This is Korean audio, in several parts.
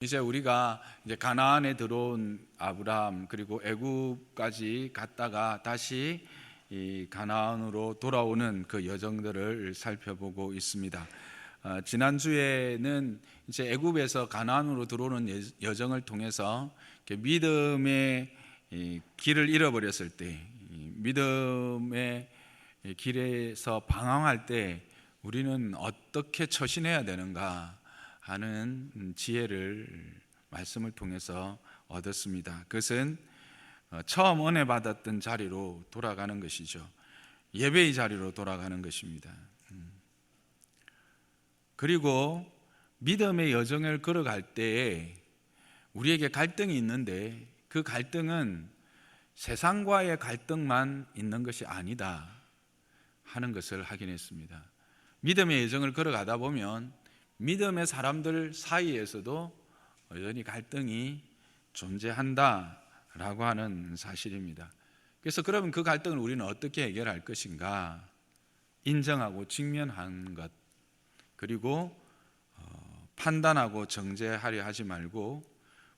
이제 우리가 이제 가나안에 들어온 아브라함 그리고 애굽까지 갔다가 다시 이 가나안으로 돌아오는 그 여정들을 살펴보고 있습니다. 지난주에는 이제 애굽에서 가나안으로 들어오는 여정을 통해서 믿음의 길을 잃어버렸을 때, 믿음의 길에서 방황할 때 우리는 어떻게 처신해야 되는가 하는 지혜를 말씀을 통해서 얻었습니다. 그것은 처음 은혜 받았던 자리로 돌아가는 것이죠. 예배의 자리로 돌아가는 것입니다. 그리고 믿음의 여정을 걸어갈 때에 우리에게 갈등이 있는데 그 갈등은 세상과의 갈등만 있는 것이 아니다 하는 것을 확인했습니다. 믿음의 여정을 걸어가다 보면 믿음의 사람들 사이에서도 여전히 갈등이 존재한다라고 하는 사실입니다. 그래서 그러면 그 갈등을 우리는 어떻게 해결할 것인가? 인정하고 직면하는 것, 그리고 판단하고 정죄하려 하지 말고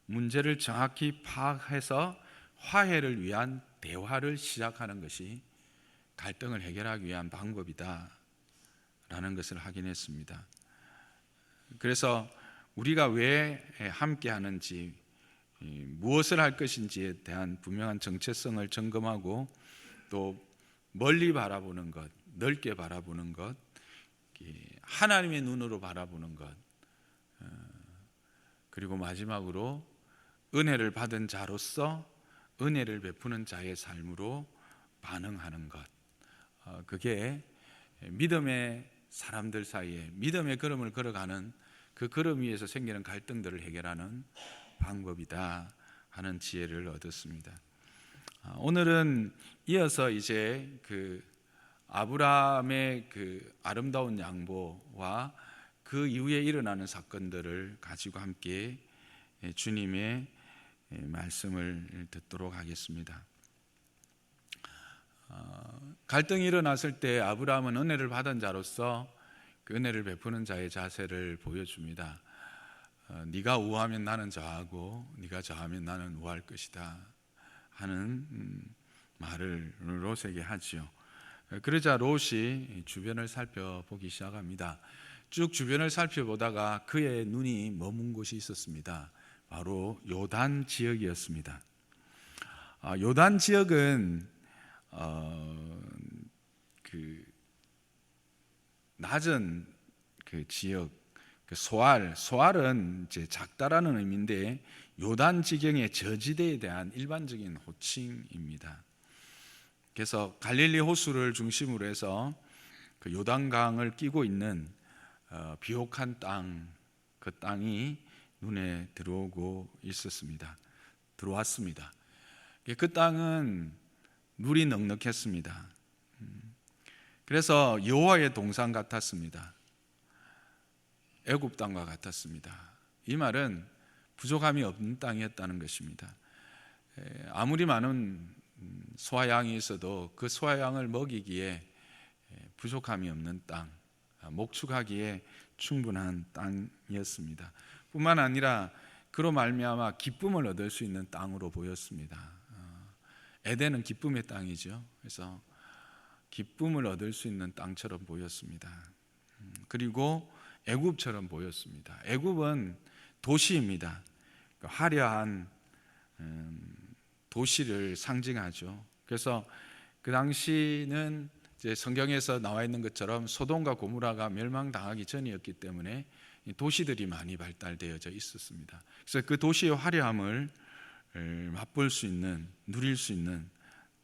문제를 정확히 파악해서 화해를 위한 대화를 시작하는 것이 갈등을 해결하기 위한 방법이다 라는 것을 확인했습니다. 그래서 우리가 왜 함께 하는지, 무엇을 할 것인지에 대한 분명한 정체성을 점검하고 또 멀리 바라보는 것, 넓게 바라보는 것, 하나님의 눈으로 바라보는 것, 그리고 마지막으로 은혜를 받은 자로서 은혜를 베푸는 자의 삶으로 반응하는 것, 그게 믿음의 사람들 사이에 믿음의 걸음을 걸어가는 그 걸음 위에서 생기는 갈등들을 해결하는 방법이다 하는 지혜를 얻었습니다. 오늘은 이어서 이제 그 아브라함의 그 아름다운 양보와 그 이후에 일어나는 사건들을 가지고 함께 주님의 말씀을 듣도록 하겠습니다. 갈등이 일어났을 때 아브라함은 은혜를 받은 자로서 그 은혜를 베푸는 자의 자세를 보여줍니다. 네가 우하면 나는 저하고 네가 저하면 나는 우할 것이다 하는 말을 롯에게 하지요. 그러자 롯이 주변을 살펴보기 시작합니다. 쭉 주변을 살펴보다가 그의 눈이 머문 곳이 있었습니다. 바로 요단 지역이었습니다. 요단 지역은 그 낮은 그 지역, 그 소알은 이제 작다라는 의미인데 요단 지경의 저지대에 대한 일반적인 호칭입니다. 그래서 갈릴리 호수를 중심으로 해서 그 요단강을 끼고 있는 비옥한 땅, 그 땅이 눈에 들어왔습니다. 그 땅은 물이 넉넉했습니다. 그래서 여호와의 동산 같았습니다. 애굽 땅과 같았습니다. 이 말은 부족함이 없는 땅이었다는 것입니다. 아무리 많은 소와 양이 있어도 그 소와 양을 먹이기에 부족함이 없는 땅, 목축하기에 충분한 땅이었습니다. 뿐만 아니라 그로 말미암아 기쁨을 얻을 수 있는 땅으로 보였습니다. 에덴은 기쁨의 땅이죠. 그래서 기쁨을 얻을 수 있는 땅처럼 보였습니다. 그리고 애굽처럼 보였습니다. 애굽은 도시입니다. 화려한 도시를 상징하죠. 그래서 그 당시는 이제 성경에서 나와 있는 것처럼 소돔과 고모라가 멸망당하기 전이었기 때문에 도시들이 많이 발달되어져 있었습니다. 그래서 그 도시의 화려함을 맛볼 수 있는, 누릴 수 있는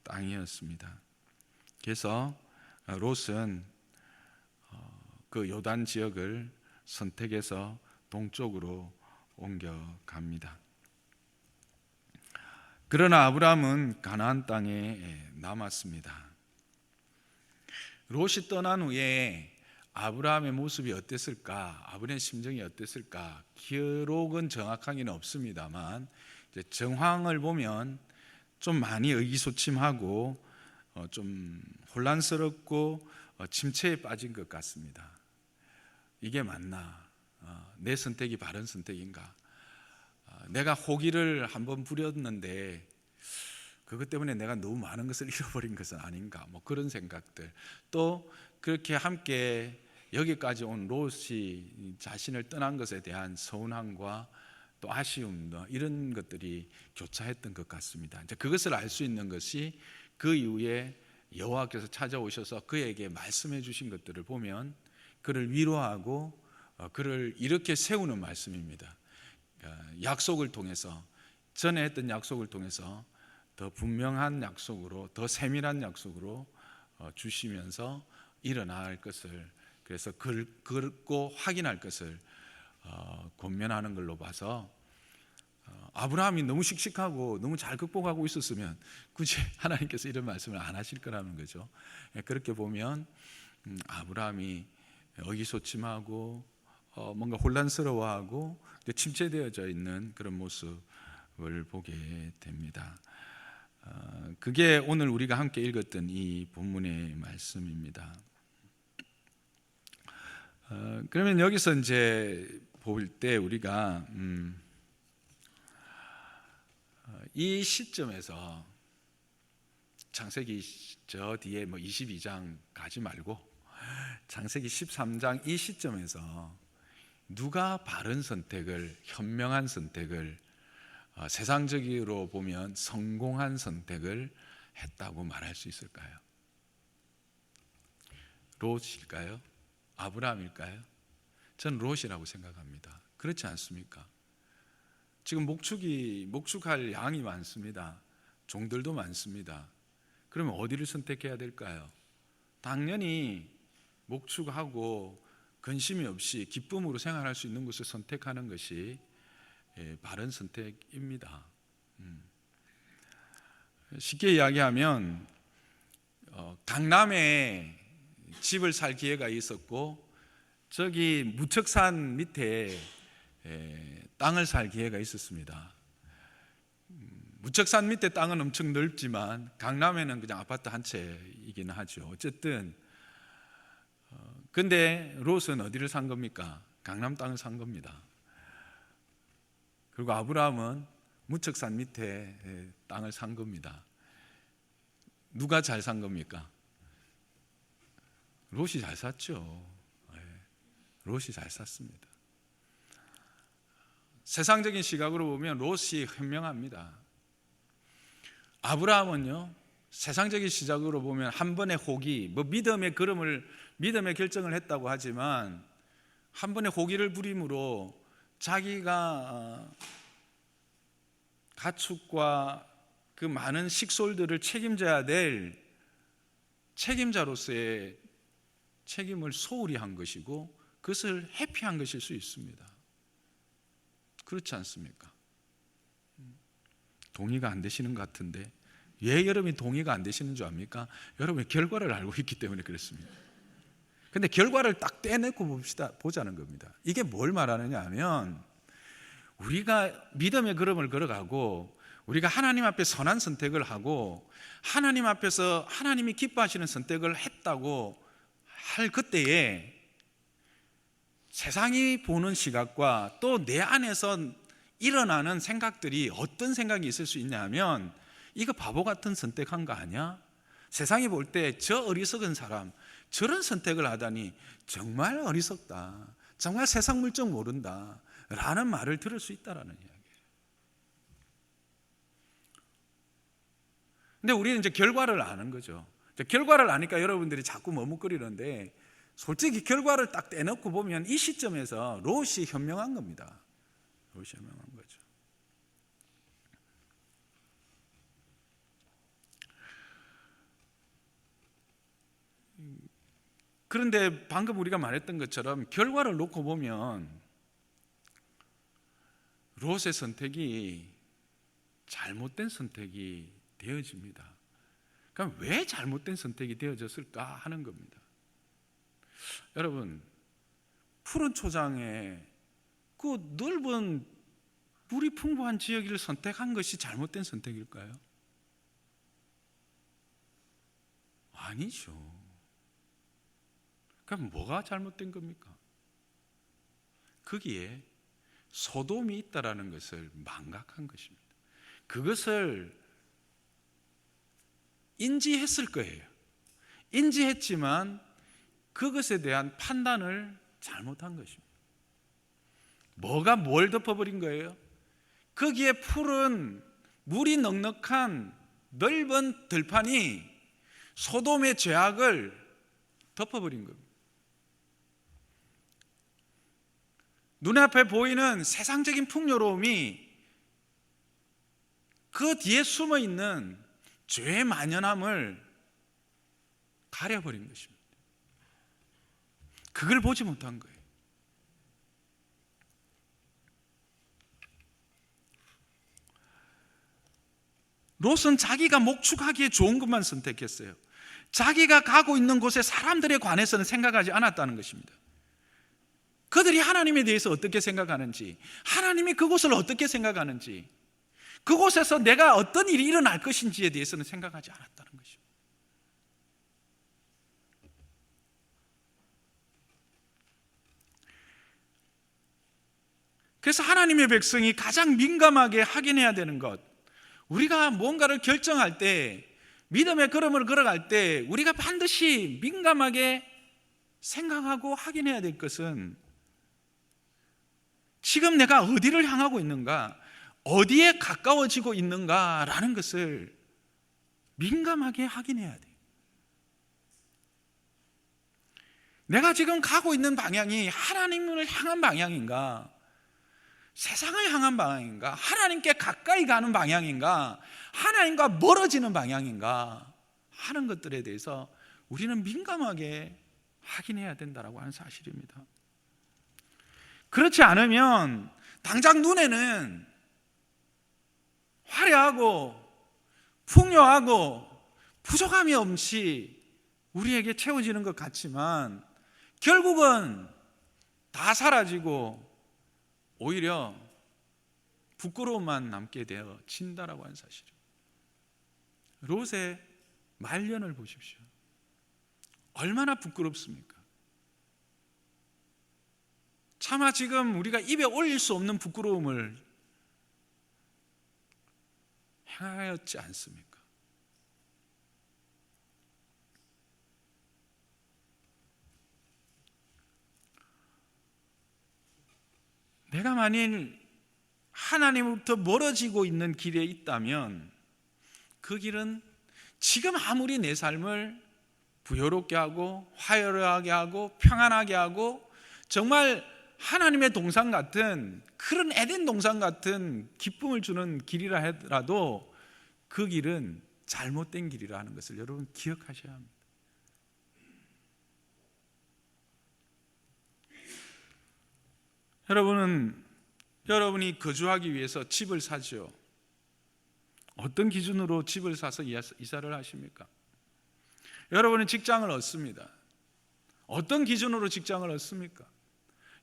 땅이었습니다. 그래서 롯은 그 요단 지역을 선택해서 동쪽으로 옮겨갑니다. 그러나 아브라함은 가나안 땅에 남았습니다. 롯이 떠난 후에 아브라함의 모습이 어땠을까? 아브라함의 심정이 어땠을까? 기록은 정확하게는 없습니다만 이제 정황을 보면 좀 많이 의기소침하고 좀 혼란스럽고 침체에 빠진 것 같습니다. 이게 맞나? 내 선택이 바른 선택인가? 내가 호기를 한번 부렸는데 그것 때문에 내가 너무 많은 것을 잃어버린 것은 아닌가, 뭐 그런 생각들. 또 그렇게 함께 여기까지 온 롯이 자신을 떠난 것에 대한 서운함과 또 아쉬움, 이런 것들이 교차했던 것 같습니다. 이제 그것을 알 수 있는 것이 그 이후에 여호와께서 찾아오셔서 그에게 말씀해 주신 것들을 보면 그를 위로하고 그를 이렇게 세우는 말씀입니다. 약속을 통해서, 전에 했던 약속을 통해서 더 분명한 약속으로, 더 세밀한 약속으로 주시면서 일어날 것을, 그래서 긁고 확인할 것을 권면하는 걸로 봐서 아브라함이 너무 씩씩하고 너무 잘 극복하고 있었으면 굳이 하나님께서 이런 말씀을 안 하실 거라는 거죠. 그렇게 보면 아브라함이 의기소침하고 뭔가 혼란스러워하고 침체되어져 있는 그런 모습을 보게 됩니다. 그게 오늘 우리가 함께 읽었던 이 본문의 말씀입니다. 그러면 여기서 이제 볼 때 우리가 이 시점에서 창세기 저 뒤에 뭐 22장 가지 말고 창세기 13장 이 시점에서 누가 바른 선택을, 현명한 선택을, 세상적으로 보면 성공한 선택을 했다고 말할 수 있을까요? 롯일까요? 아브라함일까요? 저는 롯이라고 생각합니다. 그렇지 않습니까? 지금 목축할 양이 많습니다. 종들도 많습니다. 그러면 어디를 선택해야 될까요? 당연히 목축하고 근심이 없이 기쁨으로 생활할 수 있는 곳을 선택하는 것이 바른 선택입니다. 쉽게 이야기하면 강남에 집을 살 기회가 있었고 저기 무척산 밑에 땅을 살 기회가 있었습니다. 무척산 밑에 땅은 엄청 넓지만 강남에는 그냥 아파트 한 채이긴 하죠. 어쨌든 근데 롯은 어디를 산 겁니까? 강남 땅을 산 겁니다. 그리고 아브라함은 무척산 밑에 땅을 산 겁니다. 누가 잘 산 겁니까? 롯이 잘 샀죠. 롯이 잘 샀습니다. 세상적인 시각으로 보면 롯이 현명합니다. 아브라함은요, 세상적인 시각으로 보면 한 번의 호기, 믿음의 결정을 했다고 하지만 한 번의 호기를 부림으로 자기가 가축과 그 많은 식솔들을 책임져야 될 책임자로서의 책임을 소홀히 한 것이고 그것을 회피한 것일 수 있습니다. 그렇지 않습니까? 동의가 안 되시는 것 같은데 왜 여러분이 동의가 안 되시는 줄 압니까? 여러분이 결과를 알고 있기 때문에 그렇습니다. 근데 결과를 딱 떼내고 보자는 겁니다. 이게 뭘 말하느냐 하면 우리가 믿음의 걸음을 걸어가고 우리가 하나님 앞에 선한 선택을 하고 하나님 앞에서 하나님이 기뻐하시는 선택을 했다고 할 그때에 세상이 보는 시각과 또 내 안에서 일어나는 생각들이 어떤 생각이 있을 수 있냐 하면 이거 바보 같은 선택한 거 아니야? 세상이 볼 때 저 어리석은 사람 저런 선택을 하다니 정말 어리석다, 정말 세상 물정 모른다 라는 말을 들을 수 있다라는 이야기예요. 근데 우리는 이제 결과를 아는 거죠. 결과를 아니까 여러분들이 자꾸 머뭇거리는데 솔직히 결과를 딱 떼놓고 보면 이 시점에서 롯이 현명한 겁니다. 롯이 현명한 거죠. 그런데 방금 우리가 말했던 것처럼 결과를 놓고 보면 롯의 선택이 잘못된 선택이 되어집니다. 그럼 왜 잘못된 선택이 되어졌을까 하는 겁니다. 여러분, 푸른 초장에 그 넓은 물이 풍부한 지역을 선택한 것이 잘못된 선택일까요? 아니죠. 그럼 뭐가 잘못된 겁니까? 거기에 소돔이 있다라는 것을 망각한 것입니다. 그것을 인지했을 거예요. 인지했지만 그것에 대한 판단을 잘못한 것입니다. 뭐가 뭘 덮어버린 거예요? 거기에 푸른 물이 넉넉한 넓은 들판이 소돔의 죄악을 덮어버린 겁니다. 눈앞에 보이는 세상적인 풍요로움이 그 뒤에 숨어있는 죄의 만연함을 가려버린 것입니다. 그걸 보지 못한 거예요. 롯은 자기가 목축하기에 좋은 것만 선택했어요. 자기가 가고 있는 곳에 사람들에 관해서는 생각하지 않았다는 것입니다. 그들이 하나님에 대해서 어떻게 생각하는지, 하나님이 그곳을 어떻게 생각하는지, 그곳에서 내가 어떤 일이 일어날 것인지에 대해서는 생각하지 않았다는 것입니다. 그래서 하나님의 백성이 가장 민감하게 확인해야 되는 것, 우리가 뭔가를 결정할 때, 믿음의 걸음을 걸어갈 때 우리가 반드시 민감하게 생각하고 확인해야 될 것은 지금 내가 어디를 향하고 있는가, 어디에 가까워지고 있는가라는 것을 민감하게 확인해야 돼요. 내가 지금 가고 있는 방향이 하나님을 향한 방향인가, 세상을 향한 방향인가, 하나님께 가까이 가는 방향인가, 하나님과 멀어지는 방향인가 하는 것들에 대해서 우리는 민감하게 확인해야 된다라고 하는 사실입니다. 그렇지 않으면 당장 눈에는 화려하고 풍요하고 부족함이 없이 우리에게 채워지는 것 같지만 결국은 다 사라지고 오히려 부끄러움만 남게 되어 진다라고 하는 사실입니다. 롯의 말년을 보십시오. 얼마나 부끄럽습니까? 차마 지금 우리가 입에 올릴 수 없는 부끄러움을 행하였지 않습니까? 내가 만일 하나님으로부터 멀어지고 있는 길에 있다면 그 길은 지금 아무리 내 삶을 부여롭게 하고 화려하게 하고 평안하게 하고 정말 하나님의 동산 같은, 그런 에덴 동산 같은 기쁨을 주는 길이라 하더라도 그 길은 잘못된 길이라 하는 것을 여러분 기억하셔야 합니다. 여러분은 여러분이 거주하기 위해서 집을 사죠. 어떤 기준으로 집을 사서 이사를 하십니까? 여러분은 직장을 얻습니다. 어떤 기준으로 직장을 얻습니까?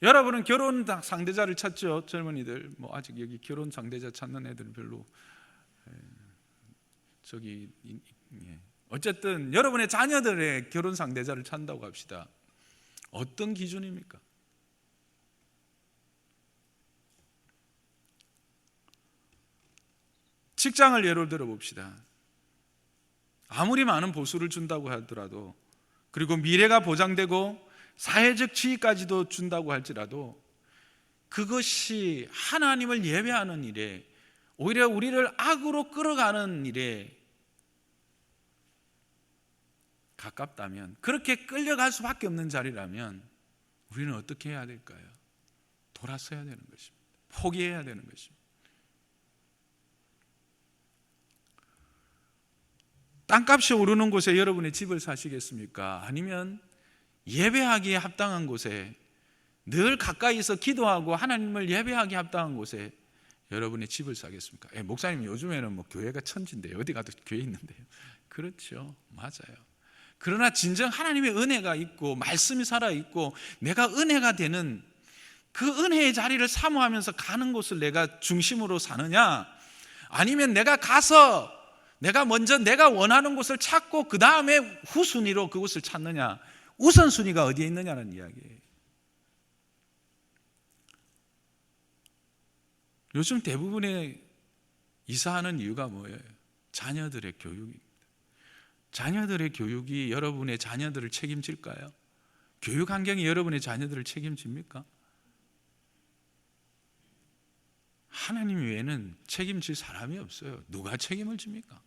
여러분은 결혼 상대자를 찾죠. 젊은이들, 아직 여기 결혼 상대자 찾는 애들은 별로 어쨌든 여러분의 자녀들의 결혼 상대자를 찾는다고 합시다. 어떤 기준입니까? 직장을 예로 들어 봅시다. 아무리 많은 보수를 준다고 하더라도, 그리고 미래가 보장되고 사회적 지위까지도 준다고 할지라도 그것이 하나님을 예배하는 일에, 오히려 우리를 악으로 끌어가는 일에 가깝다면, 그렇게 끌려갈 수밖에 없는 자리라면 우리는 어떻게 해야 될까요? 돌아서야 되는 것입니다. 포기해야 되는 것입니다. 땅값이 오르는 곳에 여러분의 집을 사시겠습니까? 아니면 예배하기에 합당한 곳에, 늘 가까이서 기도하고 하나님을 예배하기에 합당한 곳에 여러분의 집을 사겠습니까? 목사님, 요즘에는 교회가 천지인데 어디 가도 교회 있는데요. 그렇죠, 맞아요. 그러나 진정 하나님의 은혜가 있고 말씀이 살아있고 내가 은혜가 되는 그 은혜의 자리를 사모하면서 가는 곳을 내가 중심으로 사느냐, 아니면 내가 가서 내가 먼저 내가 원하는 곳을 찾고 그 다음에 후순위로 그곳을 찾느냐, 우선순위가 어디에 있느냐는 이야기예요. 요즘 대부분의 이사하는 이유가 뭐예요? 자녀들의 교육입니다. 자녀들의 교육이 여러분의 자녀들을 책임질까요? 교육 환경이 여러분의 자녀들을 책임집니까? 하나님 외에는 책임질 사람이 없어요. 누가 책임을 집니까?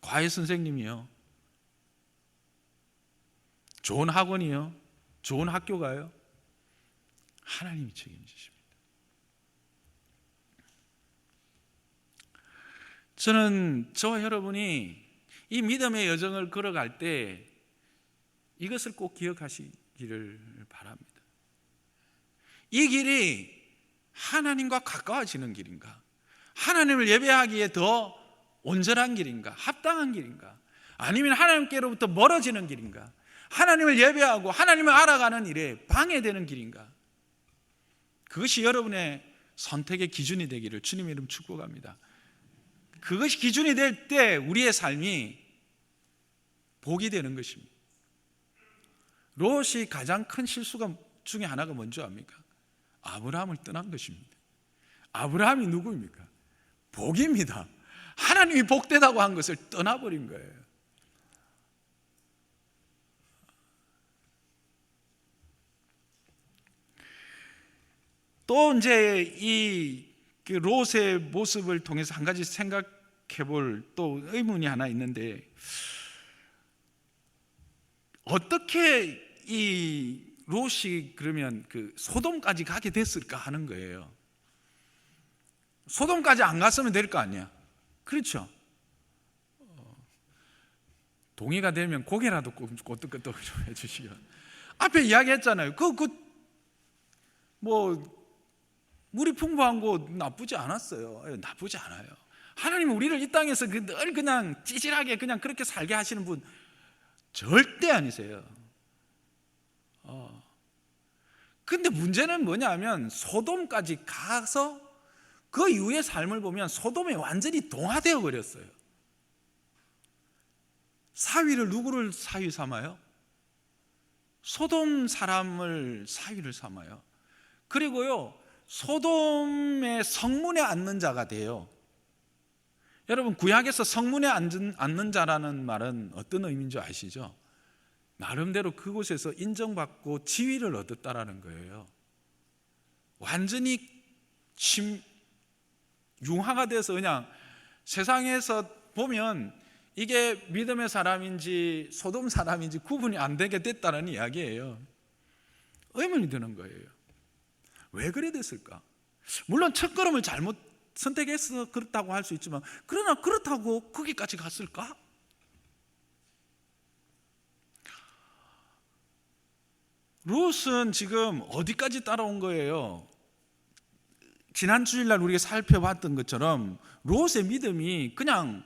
과외 선생님이요? 좋은 학원이요? 좋은 학교가요? 하나님이 책임지십니다. 저는 저와 여러분이 이 믿음의 여정을 걸어갈 때 이것을 꼭 기억하시기를 바랍니다. 이 길이 하나님과 가까워지는 길인가? 하나님을 예배하기에 더 온전한 길인가? 합당한 길인가? 아니면 하나님께로부터 멀어지는 길인가? 하나님을 예배하고 하나님을 알아가는 일에 방해되는 길인가? 그것이 여러분의 선택의 기준이 되기를 주님의 이름 축복합니다. 그것이 기준이 될 때 우리의 삶이 복이 되는 것입니다. 롯이 가장 큰 실수가 중에 하나가 뭔지 압니까? 아브라함을 떠난 것입니다. 아브라함이 누구입니까? 복입니다. 하나님이 복되다고 한 것을 떠나버린 거예요. 또 이제 이 롯의 모습을 통해서 한 가지 생각해 볼 또 의문이 하나 있는데, 어떻게 이 롯이 그러면 그 소돔까지 가게 됐을까 하는 거예요. 소돔까지 안 갔으면 될 거 아니야. 그렇죠? 동의가 되면 고개라도 끄덕끄덕 좀 해주시고. 앞에 이야기했잖아요. 물이 풍부한 곳 나쁘지 않았어요. 나쁘지 않아요. 하나님은 우리를 이 땅에서 늘 그냥 찌질하게 그냥 그렇게 살게 하시는 분 절대 아니세요. 근데 문제는 뭐냐면 소돔까지 가서 그 이후의 삶을 보면 소돔에 완전히 동화되어 버렸어요. 사위를 누구를 사위 삼아요? 소돔 사람을 사위를 삼아요. 그리고요, 소돔의 성문에 앉는 자가 돼요. 여러분, 구약에서 성문에 앉는 자라는 말은 어떤 의미인 줄 아시죠? 나름대로 그곳에서 인정받고 지위를 얻었다라는 거예요. 완전히 융화가 돼서 그냥 세상에서 보면 이게 믿음의 사람인지 소돔 사람인지 구분이 안 되게 됐다는 이야기예요. 의문이 드는 거예요. 왜 그래 됐을까? 물론 첫걸음을 잘못 선택해서 그렇다고 할 수 있지만, 그러나 그렇다고 거기까지 갔을까? 롯은 지금 어디까지 따라온 거예요? 지난 주일날 우리가 살펴봤던 것처럼 롯의 믿음이 그냥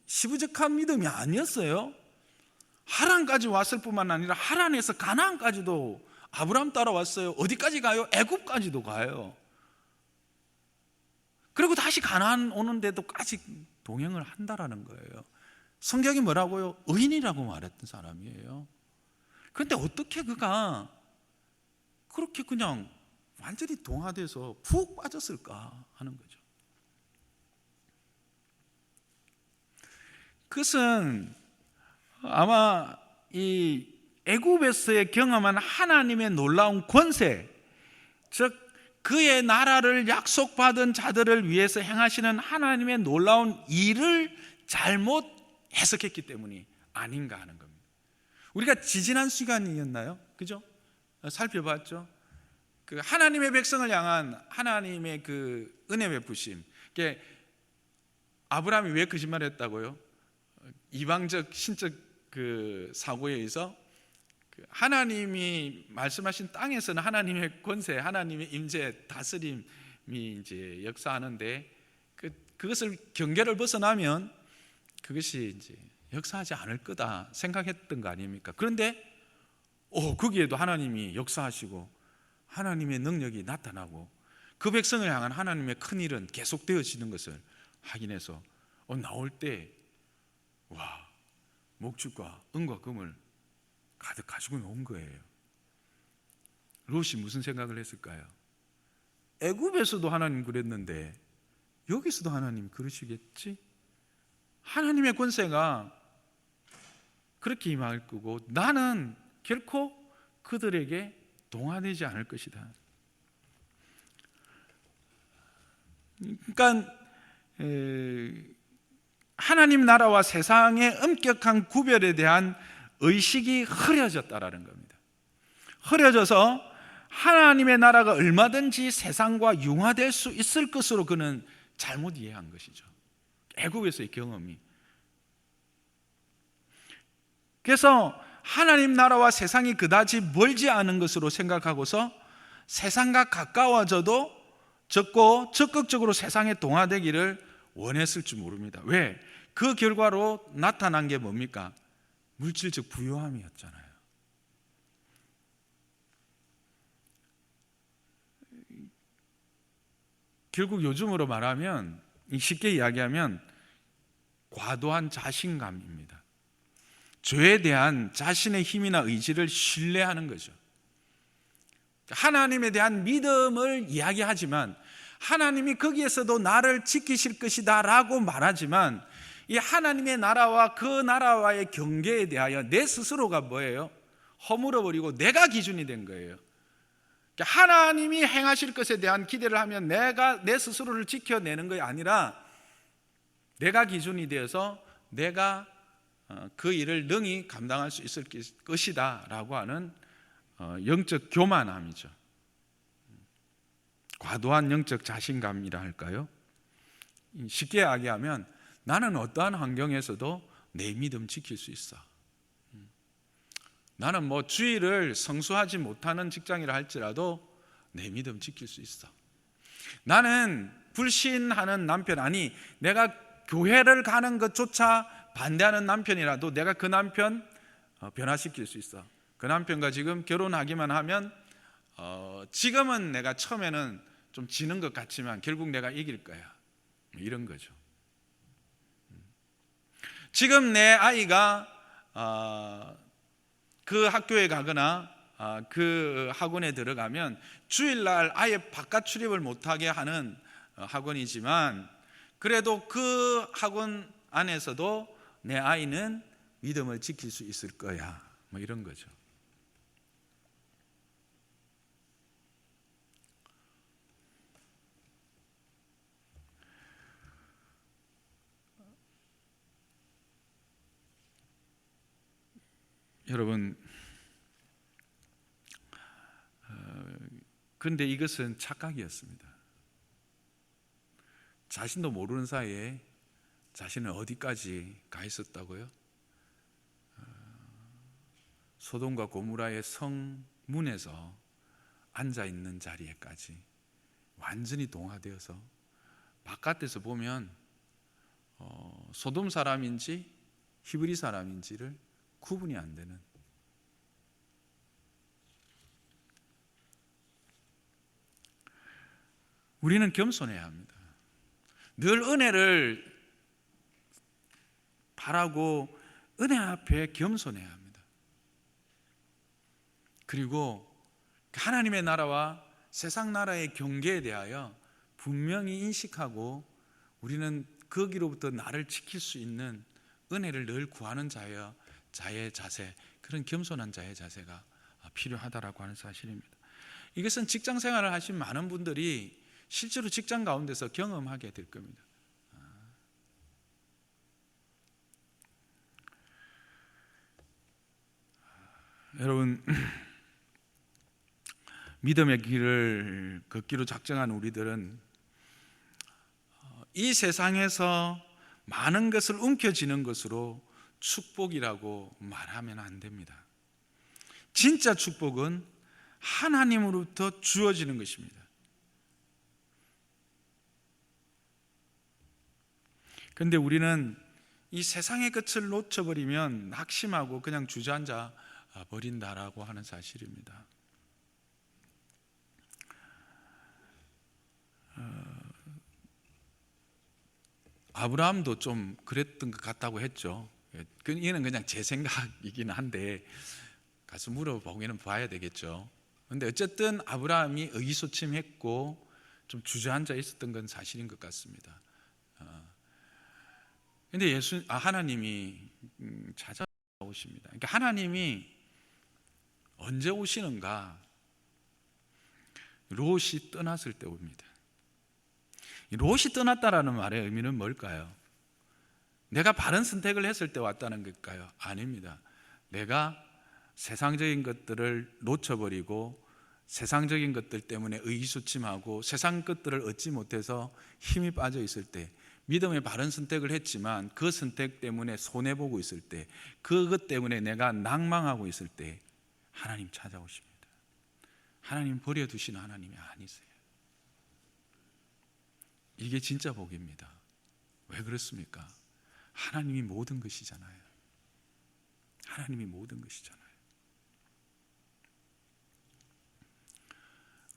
시부적한 믿음이 아니었어요. 하란까지 왔을 뿐만 아니라 하란에서 가나안까지도 아브라함 따라왔어요. 어디까지 가요? 애굽까지도 가요. 그리고 다시 가나안 오는데도까지 동행을 한다라는 거예요. 성경이 뭐라고요? 의인이라고 말했던 사람이에요. 그런데 어떻게 그가 그렇게 그냥 완전히 동화돼서 푹 빠졌을까 하는 거죠. 그것은 아마 이 애굽에서의 경험한 하나님의 놀라운 권세, 즉 그의 나라를 약속받은 자들을 위해서 행하시는 하나님의 놀라운 일을 잘못 해석했기 때문이 아닌가 하는 겁니다. 우리가 지지난 시간이었나요? 그죠? 살펴봤죠? 그 하나님의 백성을 향한 하나님의 그 은혜 베푸심. 아브라함이 왜 거짓말했다고요? 이방적 신적 그 사고에 의해서 하나님이 말씀하신 땅에서는 하나님의 권세, 하나님의 임재, 다스림이 이제 역사하는데 그것을 경계를 벗어나면 그것이 이제 역사하지 않을 거다 생각했던 거 아닙니까? 그런데 거기에도 하나님이 역사하시고 하나님의 능력이 나타나고 그 백성을 향한 하나님의 큰 일은 계속되어지는 것을 확인해서 나올 때 목축과 은과 금을 가득 가지고 온 거예요. 롯이 무슨 생각을 했을까요? 애굽에서도 하나님 그랬는데 여기서도 하나님 그러시겠지? 하나님의 권세가 그렇게 임할 거고 나는 결코 그들에게 동화되지 않을 것이다. 그러니까 하나님 나라와 세상의 엄격한 구별에 대한 의식이 흐려졌다라는 겁니다. 흐려져서 하나님의 나라가 얼마든지 세상과 융화될 수 있을 것으로 그는 잘못 이해한 것이죠. 애굽에서의 경험이. 그래서 하나님 나라와 세상이 그다지 멀지 않은 것으로 생각하고서 세상과 가까워져도 적고 적극적으로 세상에 동화되기를 원했을 줄 모릅니다. 왜? 그 결과로 나타난 게 뭡니까? 물질적 부유함이었잖아요. 결국 요즘으로 말하면, 쉽게 이야기하면 과도한 자신감입니다. 죄에 대한 자신의 힘이나 의지를 신뢰하는 거죠. 하나님에 대한 믿음을 이야기하지만 하나님이 거기에서도 나를 지키실 것이다 라고 말하지만 이 하나님의 나라와 그 나라와의 경계에 대하여 내 스스로가 뭐예요? 허물어버리고 내가 기준이 된 거예요. 하나님이 행하실 것에 대한 기대를 하면 내가 내 스스로를 지켜내는 것이 아니라 내가 기준이 되어서 내가 그 일을 능히 감당할 수 있을 것이다 라고 하는 영적 교만함이죠. 과도한 영적 자신감이라 할까요? 쉽게 이야기하면 나는 어떠한 환경에서도 내 믿음 지킬 수 있어. 나는 뭐 주일을 성수하지 못하는 직장이라 할지라도 내 믿음 지킬 수 있어. 나는 불신하는 남편, 아니 내가 교회를 가는 것조차 반대하는 남편이라도 내가 그 남편 변화시킬 수 있어. 그 남편과 지금 결혼하기만 하면 지금은 내가 처음에는 좀 지는 것 같지만 결국 내가 이길 거야. 이런 거죠. 지금 내 아이가 그 학교에 가거나 그 학원에 들어가면 주일날 아예 바깥 출입을 못하게 하는 학원이지만 그래도 그 학원 안에서도 내 아이는 믿음을 지킬 수 있을 거야. 뭐 이런 거죠. 여러분, 그런데 이것은 착각이었습니다. 자신도 모르는 사이에 자신은 어디까지 가 있었다고요? 소돔과 고모라의 성문에서 앉아있는 자리에까지 완전히 동화되어서 바깥에서 보면 소돔 사람인지 히브리 사람인지를 구분이 안 되는, 우리는 겸손해야 합니다. 늘 은혜를 바라고 은혜 앞에 겸손해야 합니다. 그리고 하나님의 나라와 세상 나라의 경계에 대하여 분명히 인식하고 우리는 거기로부터 나를 지킬 수 있는 은혜를 늘 구하는 자의 자세, 그런 겸손한 자의 자세가 필요하다라고 하는 사실입니다. 이것은 직장 생활을 하신 많은 분들이 실제로 직장 가운데서 경험하게 될 겁니다. 여러분, 믿음의 길을 걷기로 작정한 우리들은 이 세상에서 많은 것을 움켜쥐는 것으로 축복이라고 말하면 안 됩니다. 진짜 축복은 하나님으로부터 주어지는 것입니다. 그런데 우리는 이 세상의 끝을 놓쳐버리면 낙심하고 그냥 주저앉아 버린다라고 하는 사실입니다. 아브라함도 좀 그랬던 것 같다고 했죠. 이는 그냥 제 생각이긴 한데 가서 물어보기는 봐야 되겠죠. 그런데 어쨌든 아브라함이 의기소침했고 좀 주저앉아 있었던 건 사실인 것 같습니다. 근데 하나님이 찾아오십니다. 그러니까 하나님이 언제 오시는가? 롯이 떠났을 때 옵니다. 롯이 떠났다라는 말의 의미는 뭘까요? 내가 바른 선택을 했을 때 왔다는 걸까요? 아닙니다. 내가 세상적인 것들을 놓쳐버리고 세상적인 것들 때문에 의기소침하고 세상 것들을 얻지 못해서 힘이 빠져 있을 때, 믿음의 바른 선택을 했지만 그 선택 때문에 손해보고 있을 때, 그것 때문에 내가 낭망하고 있을 때 하나님 찾아오십니다. 하나님 버려두시는 하나님이 아니세요. 이게 진짜 복입니다. 왜 그렇습니까? 하나님이 모든 것이잖아요. 하나님이 모든 것이잖아요.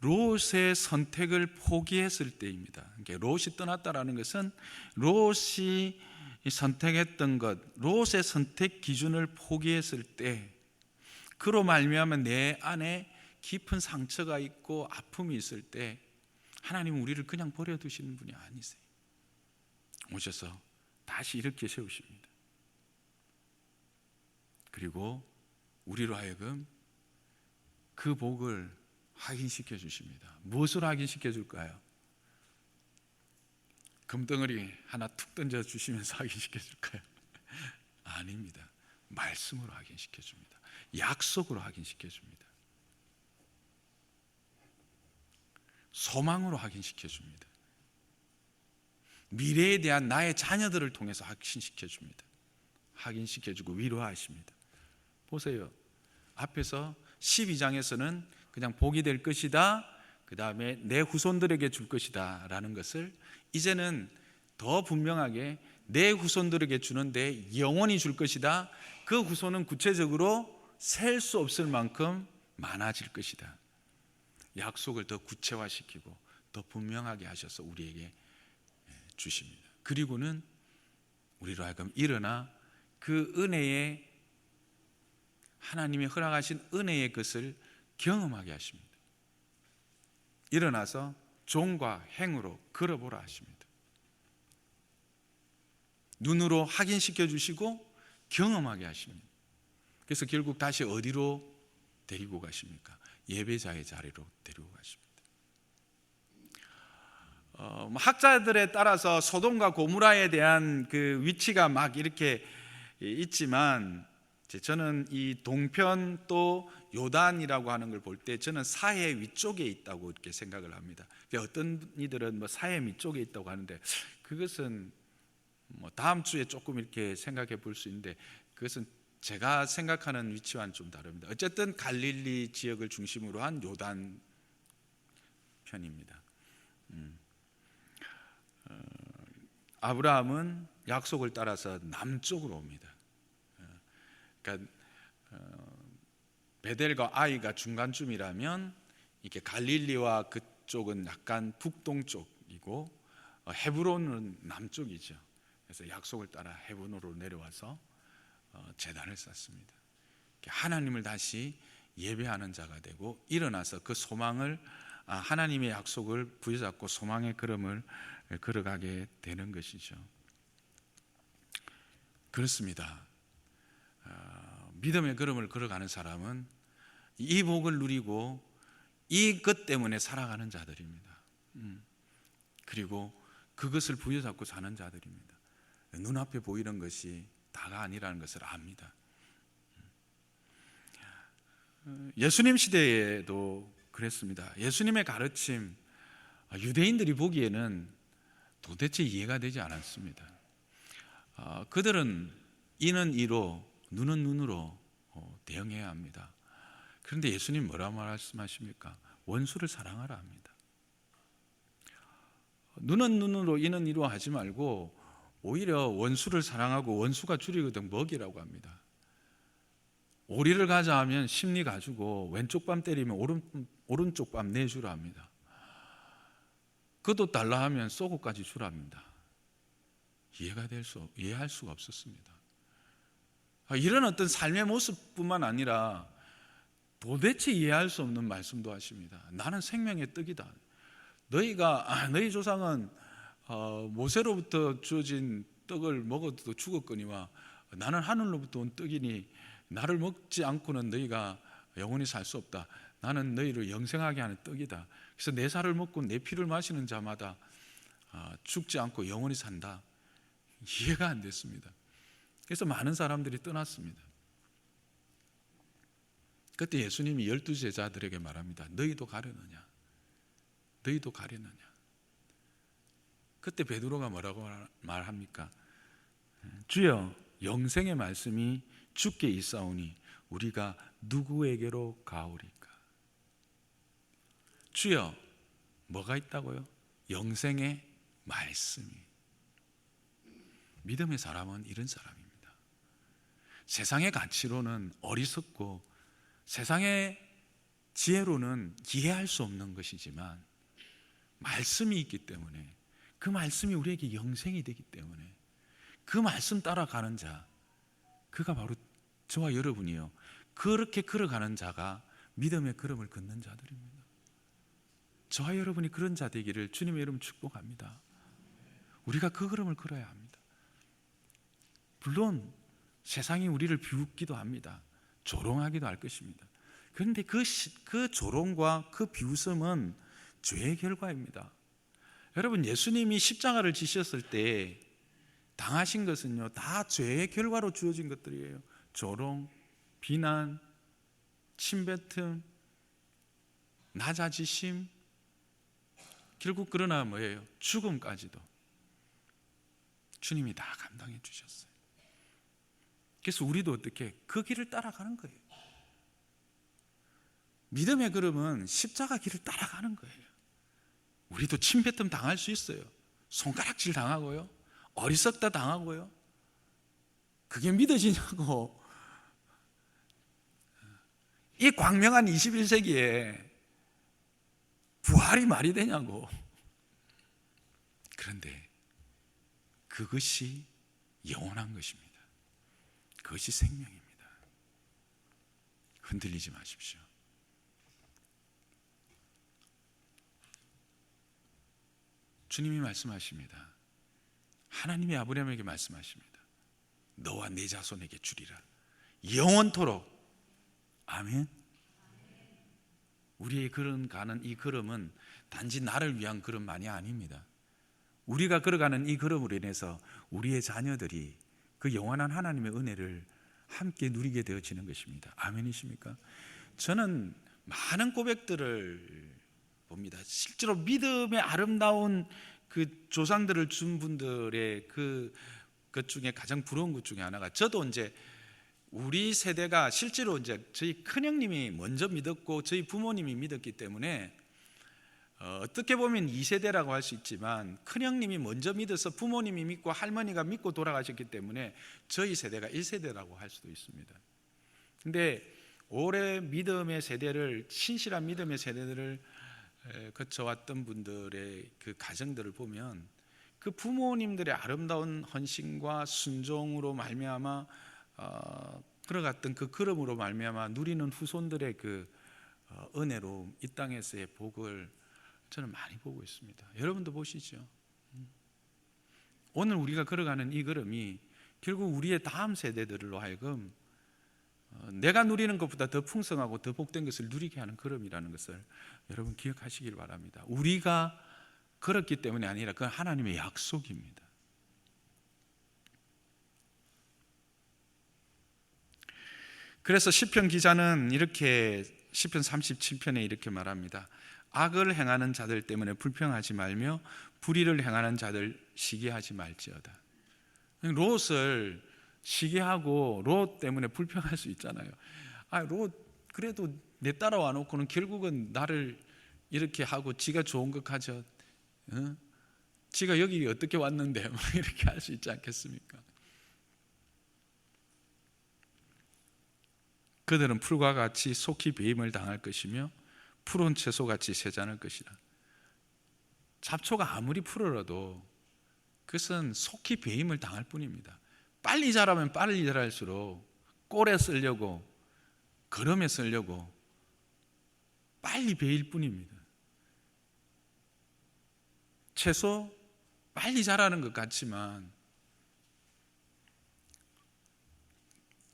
롯의 선택을 포기했을 때입니다. 그러니까 롯이 떠났다라는 것은 롯이 선택했던 것, 롯의 선택 기준을 포기했을 때, 그로 말미암아 내 안에 깊은 상처가 있고 아픔이 있을 때 하나님은 우리를 그냥 버려두시는 분이 아니세요. 오셔서 다시 일으켜 세우십니다. 그리고 우리로 하여금 그 복을 확인시켜 주십니다. 무엇으로 확인시켜 줄까요? 금덩어리 하나 툭 던져 주시면서 확인시켜 줄까요? 아닙니다. 말씀으로 확인시켜 줍니다. 약속으로 확인시켜 줍니다. 소망으로 확인시켜 줍니다. 미래에 대한 나의 자녀들을 통해서 확신시켜 줍니다. 확인시켜 주고 위로하십니다. 보세요. 앞에서 12장에서는 그냥 복이 될 것이다, 그 다음에 내 후손들에게 줄 것이다 라는 것을 이제는 더 분명하게 내 후손들에게 주는데 영원히 줄 것이다, 그 후손은 구체적으로 셀 수 없을 만큼 많아질 것이다. 약속을 더 구체화시키고 더 분명하게 하셔서 우리에게 주십니다. 그리고는 우리로 하여금 일어나 그 은혜의, 하나님이 허락하신 은혜의 것을 경험하게 하십니다. 일어나서 종과 행으로 걸어보라 하십니다. 눈으로 확인시켜 주시고 경험하게 하십니다. 그래서 결국 다시 어디로 데리고 가십니까? 예배자의 자리로 데리고 가십니다. 학자들에 따라서 소돔과 고모라에 대한 그 위치가 막 이렇게 있지만, 저는 이 동편 또 요단이라고 하는 걸 볼 때 저는 사해 위쪽에 있다고 이렇게 생각을 합니다. 어떤 이들은 사해 밑쪽에 있다고 하는데, 그것은 다음 주에 조금 이렇게 생각해 볼 수 있는데, 그것은 제가 생각하는 위치와는 좀 다릅니다. 어쨌든 갈릴리 지역을 중심으로 한 요단 편입니다. 아브라함은 약속을 따라서 남쪽으로 옵니다. 그러니까 베델과 아이가 중간쯤이라면 이렇게 갈릴리와 그쪽은 약간 북동쪽이고 헤브론은 남쪽이죠. 그래서 약속을 따라 헤브론으로 내려와서 제단을 쌓습니다. 하나님을 다시 예배하는 자가 되고 일어나서 그 소망을, 하나님의 약속을 부여잡고 소망의 걸음을 걸어가게 되는 것이죠. 그렇습니다. 믿음의 걸음을 걸어가는 사람은 이 복을 누리고 이것 때문에 살아가는 자들입니다. 그리고 그것을 부여잡고 사는 자들입니다. 눈앞에 보이는 것이 다가 아니라는 것을 압니다. 예수님 시대에도 그랬습니다. 예수님의 가르침, 유대인들이 보기에는 도대체 이해가 되지 않았습니다. 그들은 이는 이로 눈은 눈으로 대응해야 합니다. 그런데 예수님 뭐라 말씀하십니까? 원수를 사랑하라 합니다. 눈은 눈으로 이는 이로 하지 말고 오히려 원수를 사랑하고 원수가 줄이거든 먹이라고 합니다. 오리를 가자 하면 심리 가지고 왼쪽 밤 때리면 오른쪽 밤 내주라 합니다. 그도 달라 하면 쏘고까지 주라 합니다. 이해할 수가 없었습니다. 이런 어떤 삶의 모습뿐만 아니라 도대체 이해할 수 없는 말씀도 하십니다. 나는 생명의 떡이다. 너희 조상은 모세로부터 주어진 떡을 먹어도 죽었거니와 나는 하늘로부터 온 떡이니 나를 먹지 않고는 너희가 영원히 살 수 없다. 나는 너희를 영생하게 하는 떡이다. 그래서 내 살을 먹고 내 피를 마시는 자마다 죽지 않고 영원히 산다. 이해가 안 됐습니다. 그래서 많은 사람들이 떠났습니다. 그때 예수님이 12제자들에게 말합니다. 너희도 가려느냐? 너희도 가려느냐? 그때 베드로가 뭐라고 말합니까? 주여, 영생의 말씀이 주께 있사오니 우리가 누구에게로 가오리까? 주여, 뭐가 있다고요? 영생의 말씀이. 믿음의 사람은 이런 사람입니다. 세상의 가치로는 어리석고 세상의 지혜로는 이해할 수 없는 것이지만 말씀이 있기 때문에, 그 말씀이 우리에게 영생이 되기 때문에 그 말씀 따라가는 자, 그가 바로 저와 여러분이요, 그렇게 걸어가는 자가 믿음의 걸음을 걷는 자들입니다. 저와 여러분이 그런 자 되기를 주님의 이름 축복합니다. 우리가 그 걸음을 걸어야 합니다. 물론 세상이 우리를 비웃기도 합니다. 조롱하기도 할 것입니다. 그런데 그 조롱과 그 비웃음은 죄의 결과입니다. 여러분, 예수님이 십자가를 지셨을 때 당하신 것은요, 다 죄의 결과로 주어진 것들이에요. 조롱, 비난, 침뱉음, 낮아지심, 결국 그러나 뭐예요? 죽음까지도 주님이 다 감당해 주셨어요. 그래서 우리도 어떻게 그 길을 따라가는 거예요. 믿음의 걸음은 십자가 길을 따라가는 거예요. 우리도 침뱉음 당할 수 있어요. 손가락질 당하고요, 어리석다 당하고요. 그게 믿어지냐고. 이 광명한 21세기에 부활이 말이 되냐고. 그런데 그것이 영원한 것입니다. 그것이 생명입니다. 흔들리지 마십시오. 주님이 말씀하십니다. 하나님이 아브라함에게 말씀하십니다. 너와 내 자손에게 주리라. 영원토록. 아멘. 우리의 걸어가는 이 걸음은 단지 나를 위한 걸음만이 아닙니다. 우리가 걸어가는 이 걸음으로 인해서 우리의 자녀들이 그 영원한 하나님의 은혜를 함께 누리게 되어지는 것입니다. 아멘이십니까? 저는 많은 고백들을 봅니다. 실제로 믿음의 아름다운 그 조상들을 준 분들의 것 중에 가장 부러운 것 중에 하나가, 저도 이제 우리 세대가 실제로 이제 저희 큰형님이 먼저 믿었고 저희 부모님이 믿었기 때문에 어떻게 보면 2세대라고 할 수 있지만, 큰형님이 먼저 믿어서 부모님이 믿고 할머니가 믿고 돌아가셨기 때문에 저희 세대가 1세대라고 할 수도 있습니다. 근데 오래 믿음의 세대를, 신실한 믿음의 세대들을 거쳐왔던 분들의 그 가정들을 보면 그 부모님들의 아름다운 헌신과 순종으로 말미암아 걸어갔던 그 걸음으로 말미암아 누리는 후손들의 그 은혜로 이 땅에서의 복을 저는 많이 보고 있습니다. 여러분도 보시죠. 오늘 우리가 걸어가는 이 걸음이 결국 우리의 다음 세대들로 하여금 내가 누리는 것보다 더 풍성하고 더 복된 것을 누리게 하는 걸음이라는 것을 여러분 기억하시길 바랍니다. 우리가 걸었기 때문이 아니라 그건 하나님의 약속입니다. 그래서 시편 기자는 이렇게 시편 37편에 이렇게 말합니다. 악을 행하는 자들 때문에 불평하지 말며 불의를 행하는 자들 시기하지 말지어다. 롯을 시기하고 롯 때문에 불평할 수 있잖아요. 롯 그래도 내 따라와 놓고는 결국은 나를 이렇게 하고 지가 좋은 것 하죠. 지가 여기 어떻게 왔는데 이렇게 할 수 있지 않겠습니까? 그들은 풀과 같이 속히 배임을 당할 것이며 푸른 채소같이 새지 않을 것이라. 잡초가 아무리 푸르러도 그것은 속히 배임을 당할 뿐입니다. 빨리 자라면 빨리 자랄수록 꼴에 쓰려고, 거름에 쓰려고 빨리 배일 뿐입니다. 채소 빨리 자라는 것 같지만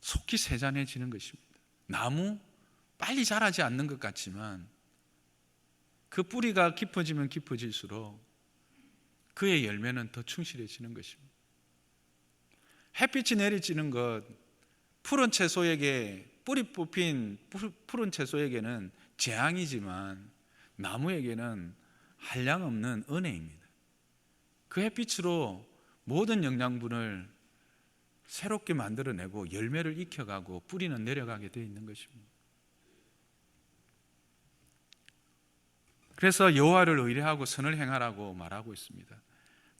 속히 세잔해지는 것입니다. 나무 빨리 자라지 않는 것 같지만 그 뿌리가 깊어지면 깊어질수록 그의 열매는 더 충실해지는 것입니다. 햇빛이 내리쬐는 것, 푸른 채소에게, 뿌리 뽑힌 푸른 채소에게는 재앙이지만 나무에게는 한량없는 은혜입니다. 그 햇빛으로 모든 영양분을 새롭게 만들어내고 열매를 익혀가고 뿌리는 내려가게 되어 있는 것입니다. 그래서 여호와를 의뢰하고 선을 행하라고 말하고 있습니다.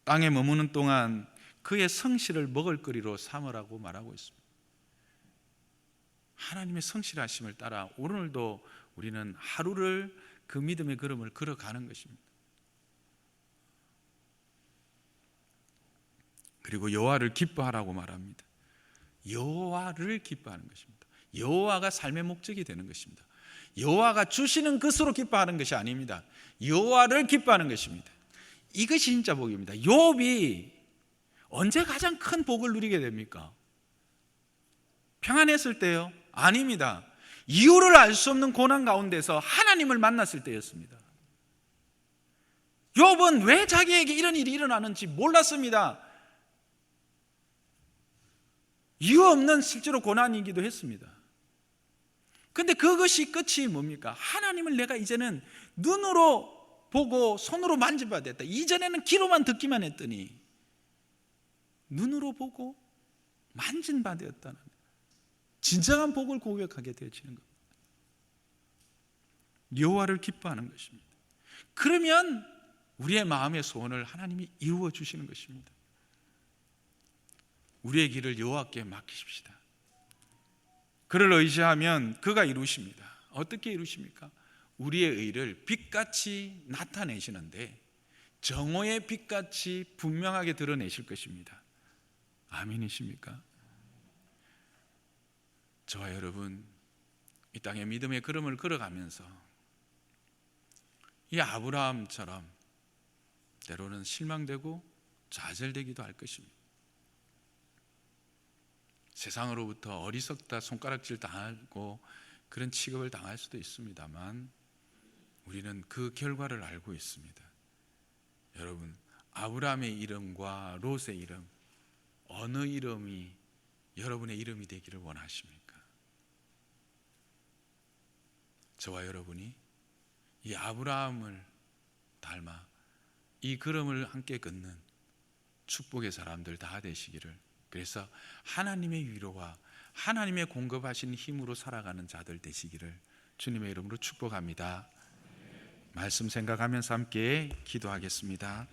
땅에 머무는 동안 그의 성실을 먹을거리로 삼으라고 말하고 있습니다. 하나님의 성실하심을 따라 오늘도 우리는 하루를 그 믿음의 걸음을 걸어가는 것입니다. 그리고 여호와를 기뻐하라고 말합니다. 여호와를 기뻐하는 것입니다. 여호와가 삶의 목적이 되는 것입니다. 여호와가 주시는 것으로 기뻐하는 것이 아닙니다. 여호와를 기뻐하는 것입니다. 이것이 진짜 복입니다. 욥이 언제 가장 큰 복을 누리게 됩니까? 평안했을 때요? 아닙니다. 이유를 알 수 없는 고난 가운데서 하나님을 만났을 때였습니다. 욥은 왜 자기에게 이런 일이 일어나는지 몰랐습니다. 이유 없는 실제로 고난이기도 했습니다. 근데 그것이 끝이 뭡니까? 하나님을 내가 이제는 눈으로 보고 손으로 만져봐야 됐다. 이전에는 귀로만 듣기만 했더니 눈으로 보고 만진 바 되었다는 진정한 복을 고백하게 되어지는 겁니다. 여호와를 기뻐하는 것입니다. 그러면 우리의 마음의 소원을 하나님이 이루어 주시는 것입니다. 우리의 길을 여호와께 맡기십시다. 그를 의지하면 그가 이루십니다. 어떻게 이루십니까? 우리의 의를 빛같이 나타내시는데 정오의 빛같이 분명하게 드러내실 것입니다. 아멘이십니까? 저와 여러분, 이 땅의 믿음의 걸음을 걸어가면서 이 아브라함처럼 때로는 실망되고 좌절되기도 할 것입니다. 세상으로부터 어리석다 손가락질 당하고 그런 취급을 당할 수도 있습니다만 우리는 그 결과를 알고 있습니다. 여러분, 아브라함의 이름과 롯의 이름, 어느 이름이 여러분의 이름이 되기를 원하십니까? 저와 여러분이 이 아브라함을 닮아 이 걸음을 함께 걷는 축복의 사람들 다 되시기를, 그래서 하나님의 위로와 하나님의 공급하신 힘으로 살아가는 자들 되시기를 주님의 이름으로 축복합니다. 말씀 생각하면서 함께 기도하겠습니다.